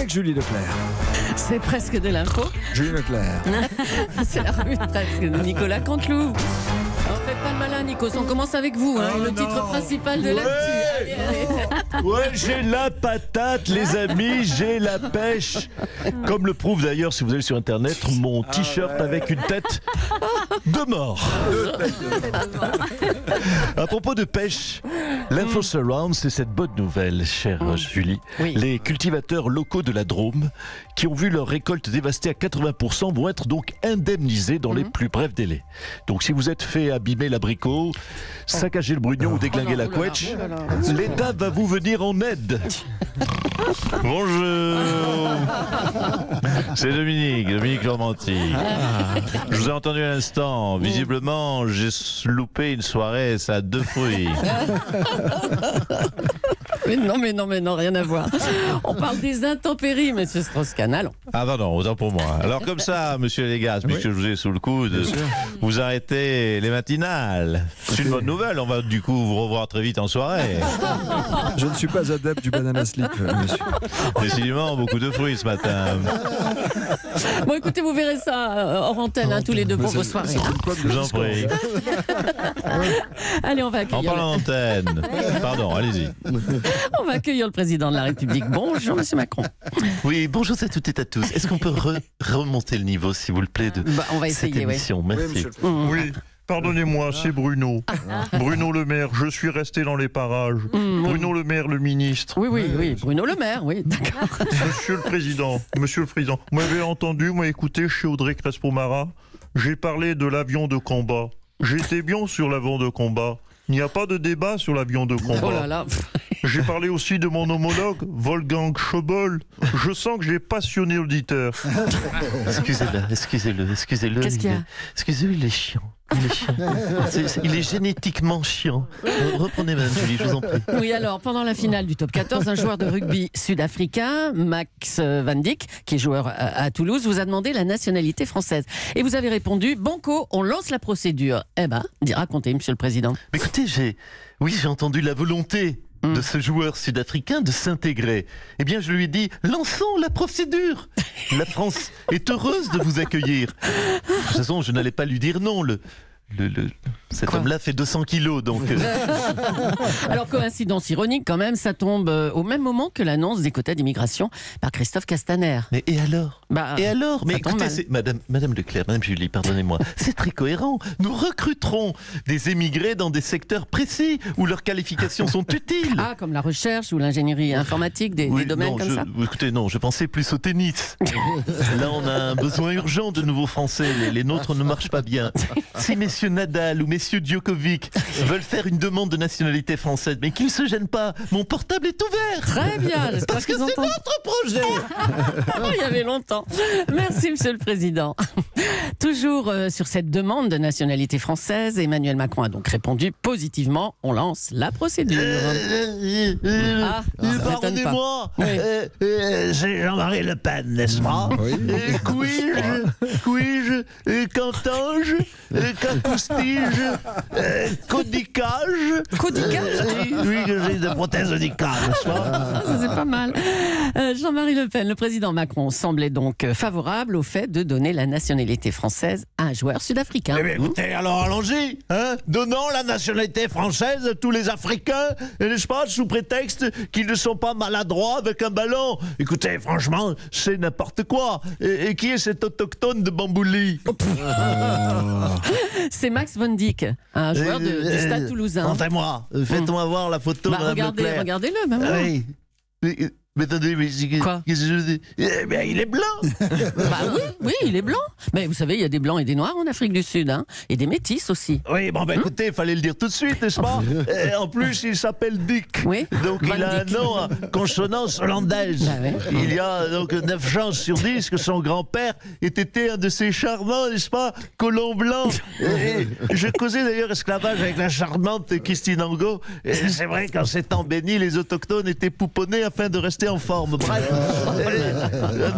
avec Julie Leclerc. C'est presque de l'info. Julie Leclerc. C'est la revue de presse de Nicolas Canteloup. Alors faites pas le malin, Nikos, on commence avec vous, hein, le titre principal de l'actu. Allez, allez. Ouais, j'ai la patate, les amis, j'ai la pêche. Comme le prouve d'ailleurs, si vous allez sur internet, mon t-shirt avec une tête de mort. À propos de pêche, l'info surround, c'est cette bonne nouvelle, chère Julie. Oui. Les cultivateurs locaux de la Drôme, qui ont vu leur récolte dévastée à 80%, vont être donc indemnisés dans les plus brefs délais. Donc si vous êtes fait abîmer l'abricot, saccager le brugnon ou déglinguer la couette, l'État va vous venir en aide. Bonjour. C'est Dominique Lormanti. Je vous ai entendu à l'instant. Visiblement, j'ai loupé une soirée, ça a 2 fruits. Mais non, rien à voir. On parle des intempéries, monsieur Strauss-Kahn. Ah non, autant pour moi. Alors comme ça, monsieur Légas, puisque je vous ai sous le coude, vous arrêtez les matinales. C'est une bonne nouvelle, on va du coup vous revoir très vite en soirée. Je ne suis pas adepte du banana slip, monsieur. Décidément, beaucoup de fruits ce matin. Bon, écoutez, vous verrez ça hors antenne, tous les deux pour vos soirées. Je vous en prie. Allez, on va En accueillir. parlant d'antenne. Pardon, allez-y. On va accueillir le président de la République. Bonjour, monsieur Macron. Oui, bonjour à toutes et à tous. Est-ce qu'on peut remonter le niveau, s'il vous plaît, de On va cette essayer, émission? Merci. Oui, pardonnez-moi, c'est Bruno. Bruno Le Maire, je suis resté dans les parages. Bruno Le Maire, le ministre. Oui, Bruno Le Maire, oui, d'accord. Monsieur le Président, vous m'avez entendu, moi écoutez, chez Audrey Crespo-Mara, j'ai parlé de l'avion de combat. J'étais bien sur l'avion de combat. Il n'y a pas de débat sur l'avion de combat. Oh là là. J'ai parlé aussi de mon homologue, Wolfgang Schäuble. Je sens que j'ai passionné l'auditeur. Excusez-le. Qu'est-ce qu'il y a? Excusez-le, il est chiant. Il est génétiquement chiant. Reprenez, madame Julie, je vous en prie. Oui, alors, pendant la finale du top 14, un joueur de rugby sud-africain, Max Van Dijk, qui est joueur à Toulouse, vous a demandé la nationalité française. Et vous avez répondu, banco, on lance la procédure. Eh ben, racontez, monsieur le président. Mais écoutez, j'ai entendu la volonté de ce joueur sud-africain de s'intégrer. Eh bien, je lui ai dit, lançons la procédure. La France est heureuse de vous accueillir. De toute façon, je n'allais pas lui dire non. Cet homme-là fait 200 kilos, donc... Alors, coïncidence ironique quand même, ça tombe au même moment que l'annonce des quotas d'immigration par Christophe Castaner. Mais et alors? Mais écoutez, Madame Leclerc, Madame Julie, pardonnez-moi, c'est très cohérent. Nous recruterons des émigrés dans des secteurs précis où leurs qualifications sont utiles. Ah, comme la recherche ou l'ingénierie informatique, des domaines comme ça. Écoutez, non, je pensais plus au tennis. Là, on a un besoin urgent de nouveaux Français. Les nôtres ne marchent pas bien. Si messieurs Nadal ou messieurs Djokovic veulent faire une demande de nationalité française, mais qu'ils ne se gênent pas, mon portable est ouvert. Très bien, parce que c'est notre projet. Il y avait longtemps. Merci, monsieur le président. Toujours sur cette demande de nationalité française, Emmanuel Macron a donc répondu positivement. On lance la procédure. Pardonnez-moi, c'est Jean-Marie Le Pen, n'est-ce pas? Cuige, qu'entends-je, qu'acoustige, codicage. Codicage? Oui, j'ai des prothèses dicales, n'est-ce pas? Ça, c'est pas mal. Jean-Marie Le Pen, le président Macron, semblait donc favorable au fait de donner la nationalité française à un joueur sud-africain. Eh bien, écoutez, alors allons-y, donnons la nationalité française à tous les Africains, n'est-ce pas, sous prétexte qu'ils ne sont pas maladroits avec un ballon. Écoutez, franchement, c'est n'importe quoi. Et qui est cet autochtone de Bambouli? C'est Max Van Dijk, un joueur du Stade Toulousain. Montrez-moi, faites-moi voir la photo de Madame Leclerc. Regardez-le, même. Mais attendez, Quoi? qu'est-ce que je dis? Eh bien, il est blanc. Oui, il est blanc. Mais vous savez, il y a des blancs et des noirs en Afrique du Sud, et des métis aussi. Oui, bon, écoutez, il fallait le dire tout de suite, n'est-ce pas? En plus, il s'appelle Dick. Oui. Donc, Van il a Dijk. un nom à consonance hollandaise. Il y a donc 9 chances sur 10 que son grand-père ait été un de ces charmants, n'est-ce pas, colons blancs. Et je causais d'ailleurs esclavage avec la charmante Christine Angot. Et c'est vrai qu'en ces temps bénis, les autochtones étaient pouponnés afin de rester en forme. Bref,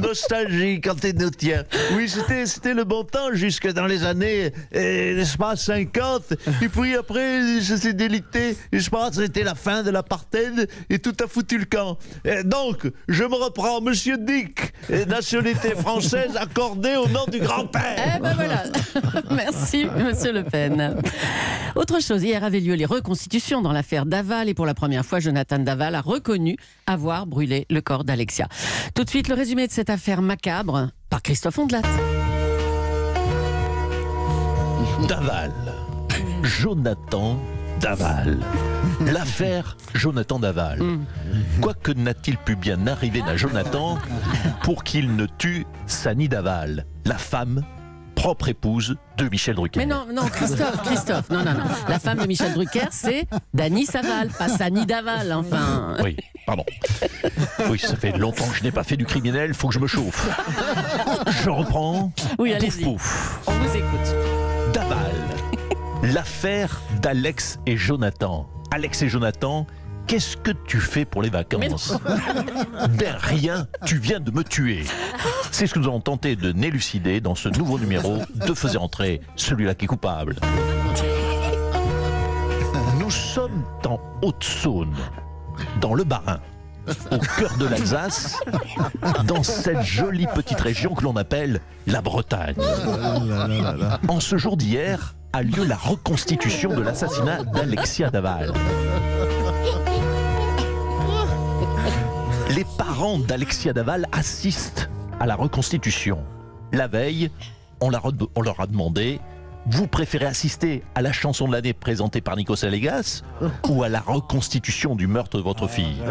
nostalgie quand t'es nous tiens. Oui, c'était le bon temps jusque dans les années, n'est-ce pas, 50. Et puis après, ça s'est délité. Je pense que c'était la fin de l'apartheid et tout a foutu le camp. Donc, je me reprends, Monsieur Dick, nationalité française accordée au nom du grand-père. Eh ben voilà. Merci, Monsieur Le Pen. Autre chose, hier avaient lieu les reconstitutions dans l'affaire Daval et pour la première fois, Jonathan Daval a reconnu avoir brûlé le corps d'Alexia. Tout de suite, le résumé de cette affaire macabre par Christophe Ondelat. Daval. Jonathan Daval. L'affaire Jonathan Daval. Quoique n'a-t-il pu bien arriver à Jonathan pour qu'il ne tue Sani Daval, la femme, propre épouse de Michel Drucker. Mais non, Christophe, non. La femme de Michel Drucker, c'est Dany Saval, pas Sani Daval, enfin. Oui, pardon. Oui, ça fait longtemps que je n'ai pas fait du criminel, faut que je me chauffe. Je reprends. Oui, Pouf, allez-y. pouf. On vous écoute. Daval. L'affaire d'Alex et Jonathan. Alex et Jonathan, qu'est-ce que tu fais pour les vacances? Ben rien, tu viens de me tuer. C'est ce que nous allons tenter de n'élucider dans ce nouveau numéro de Faisez entrer celui-là qui est coupable. Nous sommes en Haute-Saône, dans le Bas-Rhin, au cœur de l'Alsace, dans cette jolie petite région que l'on appelle la Bretagne. En ce jour d'hier a lieu la reconstitution de l'assassinat d'Alexia Daval. Les parents d'Alexia Daval assistent à la reconstitution. La veille, on leur a demandé: vous préférez assister à la chanson de l'année présentée par Nikos Aliagas ou à la reconstitution du meurtre de votre fille?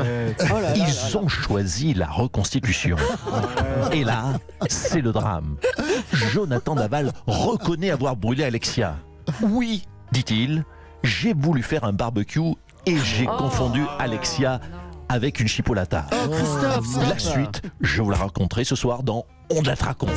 Ils ont choisi la reconstitution. Et là, c'est le drame. Jonathan Daval reconnaît avoir brûlé Alexia. Oui, dit-il, j'ai voulu faire un barbecue et j'ai confondu Alexia avec une chipolata. Christophe, La suite, je vous la raconterai ce soir dans On la raconte.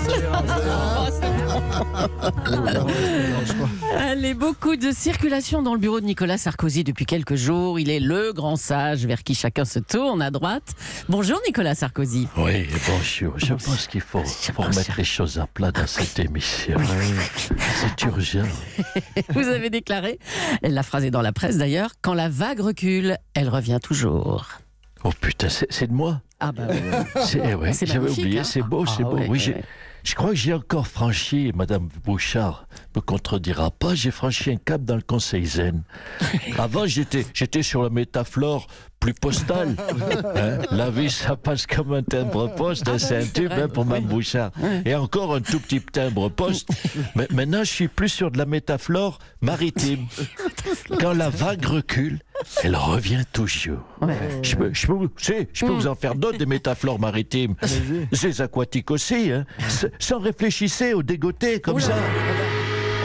Allez, beaucoup de circulation dans le bureau de Nicolas Sarkozy depuis quelques jours. Il est le grand sage vers qui chacun se tourne à droite. Bonjour Nicolas Sarkozy. Oui, bonjour. Je pense qu'il faut remettre les choses à plat dans cette émission. C'est urgent. Vous avez déclaré, la phrase est dans la presse d'ailleurs, quand la vague recule, elle revient toujours. Oh putain, c'est de moi. Ah bah oui. Ouais, C'est j'avais magnifique, oublié, hein. c'est beau, c'est Ah beau. ouais, Oui, ouais. je crois que j'ai encore franchi, Madame Bouchard me contredira pas, j'ai franchi un cap dans le Conseil Zen. Avant, j'étais sur la métaphore plus postale. Hein, la vie, ça passe comme un timbre-poste, c'est un tube vrai, pour Mme Bouchard. Et encore un tout petit timbre-poste. Mais maintenant, je suis plus sur de la métaphore maritime. Quand la vague recule, elle revient toujours. Ouais. Je peux vous en faire d'autres des métaphores maritimes. C'est aquatique aussi. Hein. Sans réfléchissez au dégoté comme Oula. ça.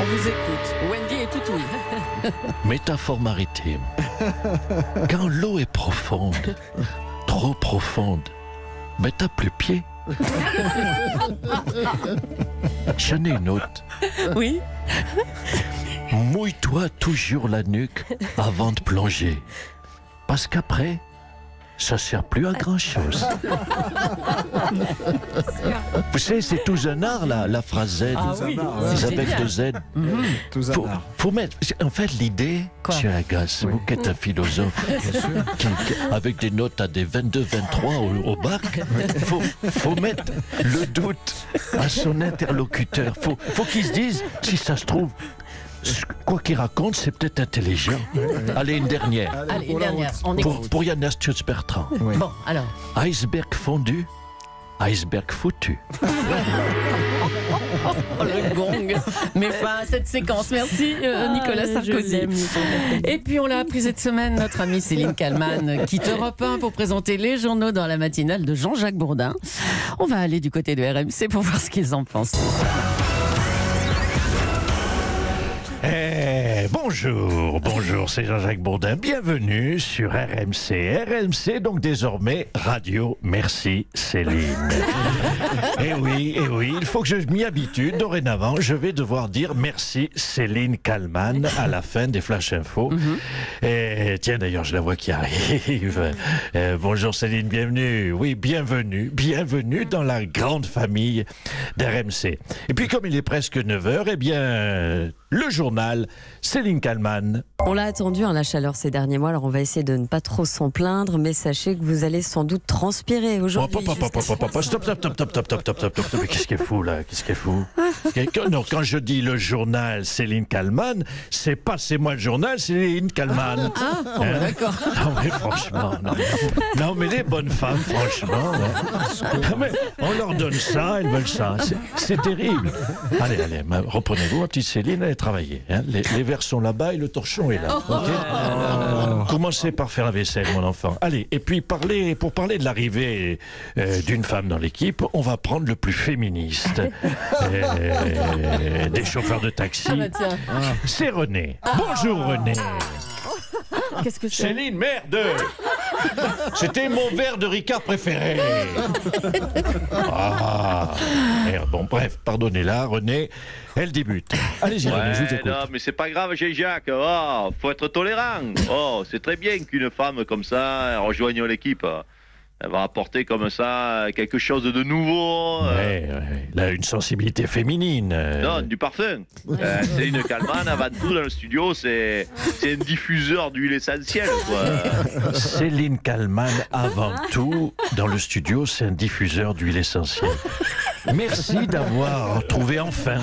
On vous écoute. Wendy et Toutou. Métaphore maritime. Quand l'eau est profonde, trop profonde, mais t'as plus pied. J'en ai une autre. Oui. Mouille-toi toujours la nuque avant de plonger. Parce qu'après, ça sert plus à grand-chose. Vous savez, c'est tout un art, la phrase Z. Ah oui, C'est c'est avec génial. deux Z. Tout ça. Faut mettre. En fait, l'idée, Quoi? monsieur Agasse, vous qui êtes un philosophe, avec des notes à des 22, 23 au bac, faut mettre le doute à son interlocuteur. Faut qu'il se dise, si ça se trouve, quoi qu'il raconte, c'est peut-être intelligent. Allez, une dernière. Allez, une dernière. On écoute. Pour Yann Astuce Bertrand. Oui. Bon, alors. Iceberg fondu, iceberg foutu. Oh, le gong. Mais fin à cette séquence. Merci Nicolas Sarkozy. Et puis on l'a appris cette semaine, notre amie Céline Kallmann quitte Europe 1 pour présenter les journaux dans la matinale de Jean-Jacques Bourdin. On va aller du côté de RMC pour voir ce qu'ils en pensent. Bonjour Bonjour, c'est Jean-Jacques Bourdin. Bienvenue sur RMC. RMC, donc désormais, radio. Merci Céline. Eh oui, il faut que je m'y habitue. Dorénavant, je vais devoir dire merci Céline Kallmann à la fin des Flash Info. Et tiens, d'ailleurs, je la vois qui arrive. Bonjour Céline, bienvenue. Oui, bienvenue dans la grande famille d'RMC. Et puis, comme il est presque 9h, eh bien, le journal Céline Kallmann. On l'a attendu, la chaleur ces derniers mois, alors on va essayer de ne pas trop s'en plaindre, mais sachez que vous allez sans doute transpirer aujourd'hui. Stop. Mais qu'est-ce qu'elle fout là? Non, quand je dis le journal Céline Kallmann, c'est pas c'est moi le journal, Céline Kallmann. D'accord. Non mais franchement, non mais les bonnes femmes, franchement, non, mais on leur donne ça, elles veulent ça, c'est terrible. Allez, reprenez-vous, ma petite Céline, allez travailler. Les verres sont là-bas et le torchon est là. Commencez par faire la vaisselle, mon enfant. Allez, et puis pour parler de l'arrivée d'une femme dans l'équipe, on va prendre le plus féministe des chauffeurs de taxi. C'est René. Bonjour René. Qu'est-ce que c'est? Céline, merde! C'était mon verre de Ricard préféré. Merde. Bon, bref, pardonnez-la, René. Elle débute. Allez-y, René, je vous écoute. Non, mais c'est pas grave, Jacques. Faut être tolérant. C'est très bien qu'une femme comme ça rejoigne l'équipe. Elle va apporter comme ça quelque chose de nouveau. Elle a une sensibilité féminine. Non, du parfum. Céline Kallmann, avant tout, dans le studio, c'est un diffuseur d'huile essentielle, quoi. Céline Kallmann, avant tout, dans le studio, c'est un diffuseur d'huile essentielle. Merci d'avoir trouvé enfin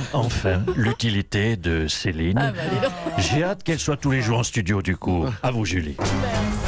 l'utilité de Céline. J'ai hâte qu'elle soit tous les jours en studio, du coup. À vous, Julie. Merci.